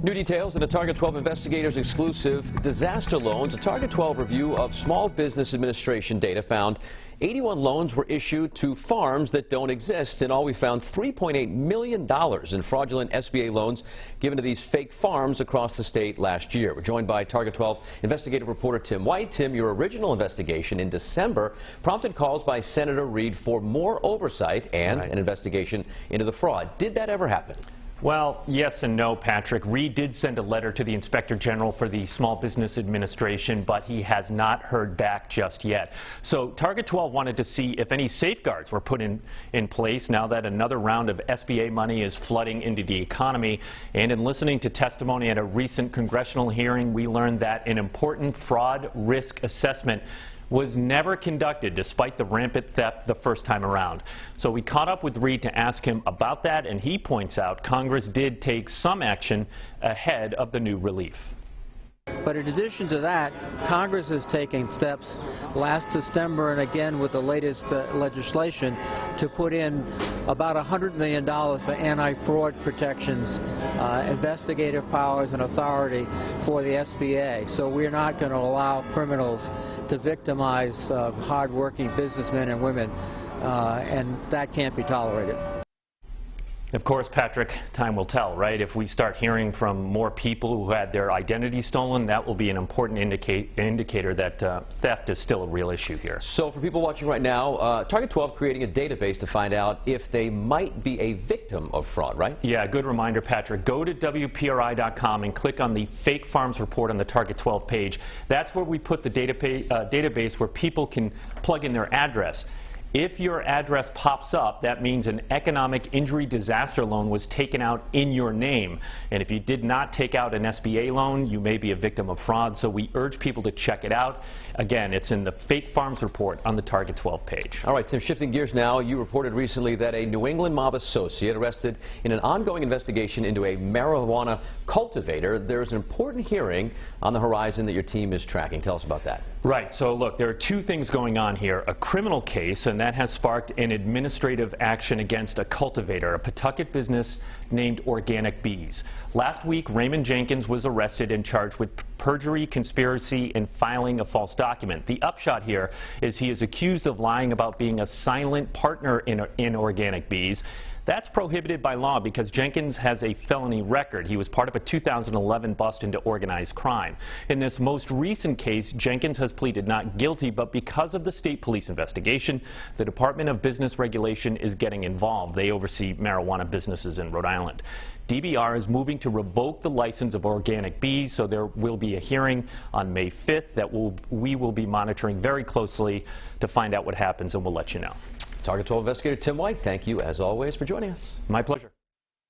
New details in a Target 12 Investigators exclusive disaster loans. A Target 12 review of Small Business Administration data found 81 loans were issued to farms that don't exist. In all, we found $3.8 million in fraudulent SBA loans given to these fake farms across the state last year. We're joined by Target 12 investigative reporter Tim White. Tim, your original investigation in December prompted calls by Senator Reid for more oversight and an investigation into the fraud. Did that ever happen? Well, yes and no, Patrick. Reid did send a letter to the Inspector General for the Small Business Administration, but he has not heard back just yet. So Target 12 wanted to see if any safeguards were put in place now that another round of SBA money is flooding into the economy. And in listening to testimony at a recent congressional hearing, we learned that an important fraud risk assessment was never conducted despite the rampant theft the first time around. So we caught up with Reid to ask him about that, and he points out Congress did take some action ahead of the new relief. But in addition to that, Congress is taking steps last December and again with the latest legislation to put in about $100 million for anti-fraud protections, investigative powers and authority for the SBA. So we're not going to allow criminals to victimize hard-working businessmen and women, and that can't be tolerated. Of course, Patrick, time will tell, right? If we start hearing from more people who had their identity stolen, that will be an important indicator that theft is still a real issue here. So for people watching right now, Target 12 creating a database to find out if they might be a victim of fraud, right? Yeah, good reminder, Patrick. Go to WPRI.com and click on the Fake Farms report on the Target 12 page. That's where we put the database where people can plug in their address. If your address pops up, that means an economic injury disaster loan was taken out in your name. And if you did not take out an SBA loan, you may be a victim of fraud. So we urge people to check it out. Again, it's in the Fake Farms report on the Target 12 page. All right, Tim, shifting gears now, you reported recently that a New England mob associate arrested in an ongoing investigation into a marijuana cultivator. There's an important hearing on the horizon that your team is tracking. Tell us about that. Right. So look, there are two things going on here. A criminal case, and that has sparked an administrative action against a cultivator, a Pawtucket business named Organic Bees. Last week, Raymond Jenkins was arrested and charged with perjury, conspiracy, and filing a false document. The upshot here is he is accused of lying about being a silent partner in Organic Bees. That's prohibited by law because Jenkins has a felony record. He was part of a 2011 bust into organized crime. In this most recent case, Jenkins has pleaded not guilty, but because of the state police investigation, the Department of Business Regulation is getting involved. They oversee marijuana businesses in Rhode Island. DBR is moving to revoke the license of Organic Bees, so there will be a hearing on May 5th that we will be monitoring very closely to find out what happens, and we'll let you know. Target 12 investigator Tim White, thank you as always for joining us. My pleasure.